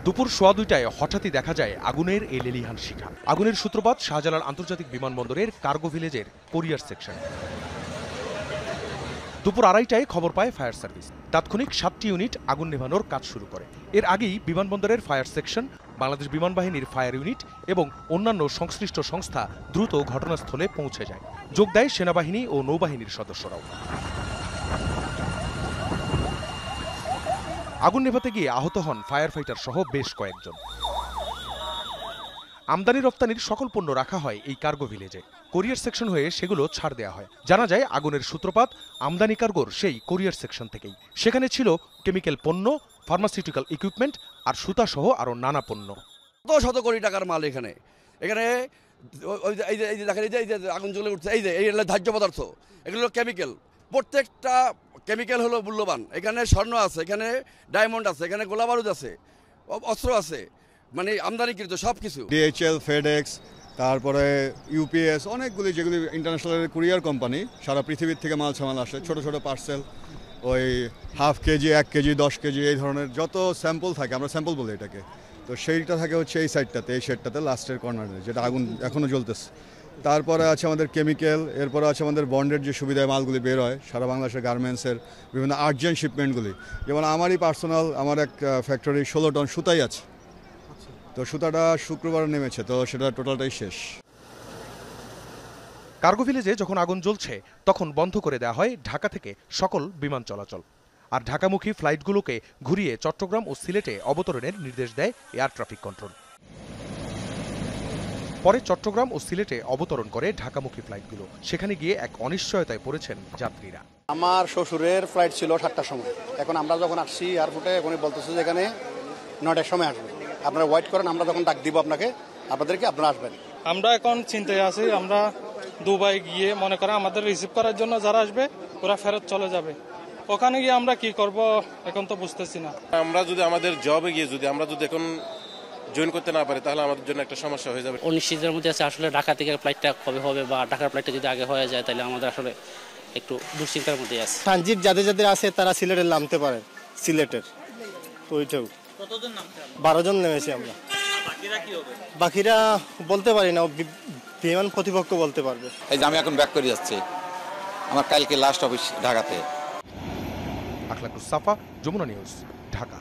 দুপুর ১:২টায় হঠাৎই দেখা যায় আগুনের এই লেলিহান শিখা। আগুনের সূত্রপাত শাহজালাল আন্তর্জাতিক বিমানবন্দরের কার্গো ভিলেজের কোরিয়ার সেকশন। দুপুর ২:৩০টায় খবর পায় ফায়ার সার্ভিস। তাৎক্ষণিক ৭টি ইউনিট আগুন নেভানোর কাজ শুরু করে। এর আগেই বিমানবন্দরের ফায়ার সেকশন, বাংলাদেশ বিমান বাহিনীর ফায়ার ইউনিট এবং অন্যান্য সংশ্লিষ্ট সংস্থা দ্রুত ঘটনাস্থলে পৌঁছে যায়। যোগ দেয় সেনাবাহিনী ও নৌবাহিনীর সদস্যরাও। আগুন নেভাতে গিয়ে আহত হন ফায়ার ফাইটার সহ বেশ কয়েকজন। আমদানি রপ্তানির সকল পণ্য রাখা হয় এই কার্গো ভিলেজে। কোরিয়ার সেকশন হয়ে সেগুলো ছাড় দেওয়া হয়। জানা যায় আগুনের সূত্রপাত আমদানি কার্গোর সেই কোরিয়ার সেকশন থেকেই। সেখানে ছিল কেমিক্যাল পণ্য, ফার্মাসিউটিক্যাল ইকুইপমেন্ট আর সুতা সহ আরো নানা পণ্য। শত কোটি টাকার মাল এখানে এই যে দেখেন, এই যে আগুন জ্বলে উঠছে, এই হলো ধার্য পদার্থ, এগুলো কেমিক্যাল। প্রত্যেকটা কেমিক্যাল হলো মূল্যবান। এখানে স্বর্ণ আছে, এখানে ডায়মন্ড আছে, এখানে গোলা বারুদ আছে, অস্ত্র আছে, মানে আমদানিকৃত সব কিছু। DHL, FedEx, তারপরে UPS, অনেকগুলি যেগুলি ইন্টারন্যাশনাল কুরিয়ার কোম্পানি, সারা পৃথিবীর থেকে মাল সামাল আসে। ছোট ছোট পার্সেল, ওই হাফ কেজি, 1 কেজি, 10 কেজি, এই ধরনের যত স্যাম্পল থাকে, আমরা স্যাম্পল বলি এটাকে। তো সেইটা থাকে হচ্ছে এই সাইডটাতে, এই শেডটাতে, লাস্টের কর্নারে, যেটা আগুন এখনও জ্বলতেছে। তারপরে আছে আমাদের কেমিক্যাল, এরপরে আছে আমাদের বন্ডের যে সুবিধায় মালগুলি বের হয় সারা বাংলাদেশের গার্মেন্টসের বিভিন্ন আর্জেন্ট শিপমেন্টগুলি। যেমন আমারই পার্সোনাল, আমার এক ফ্যাক্টরি 16 টন সুতাই আছে। তো সুতাটা শুক্রবার নেমেছে, তো সেটা টোটালটাই শেষ। কার্গো ভিলেজে যখন আগুন জ্বলছে তখন বন্ধ করে দেওয়া হয় ঢাকা থেকে সকল বিমান চলাচল। আর ঢাকামুখী ফ্লাইটগুলোকে ঘুরিয়ে চট্টগ্রাম ও সিলেটে অবতরণের নির্দেশ দেয় এয়ার ট্রাফিক কন্ট্রোল। পরে চট্টগ্রাম ও সিলেটে অবতরণ করে ঢাকামুখী ফ্লাইটগুলো। সেখানে গিয়ে এক অনিশ্চয়তায় পড়েছেন যাত্রীরা। আমার শ্বশুরের ফ্লাইট ছিল 7টার সময়। এখন আমরা যখন আসছি এয়ারপোর্টে, উনি বলতেছে যে এখানে 9টার সময় আসবে, আপনারা ওয়েট করেন, আমরা যখন ডাক দিব আপনাদেরকে, আপনারা আসবেন। আমরা এখন চিন্তায় আছি, আমরা দুবাই গিয়ে মনে করেন আমাদের রিসিভ করার জন্য যারা আসবে ওরা ফেরত চলে যাবে। ওখানে গিয়ে আমরা কি করব এখন তো বুঝতেছি না। আমরা যদি আমাদের জবে গিয়ে আমরা যদি এখন জয়েন করতে না পারি তাহলে আমাদের জন্য একটা সমস্যা হয়ে যাবে। অনিশ্চিতের মধ্যে আছে আসলে ঢাকা থেকে ফ্লাইটটা কবে হবে, বা ঢাকার ফ্লাইটটা যদি আগে হয়ে যায় তাহলে আমাদের আসলে একটু দুশ্চিন্তার মধ্যে আছে। ট্রানজিট যাদের আছে তারা সিলেটে নামতে পারে, সিলেটের। তো ওইটাও কতজন নামতে হবে? 12 জন নেমেছি আমরা। বাকিরা কি হবে? বাকিরা বলতে পারি না, বিমান কর্তৃপক্ষ বলতে পারবে। এই যে আমি এখন ব্যাক করে যাচ্ছি, আমার কালকে লাস্ট অফিস ঢাকাতে। আখলাকুস সাফা, যমুনা নিউজ, ঢাকা।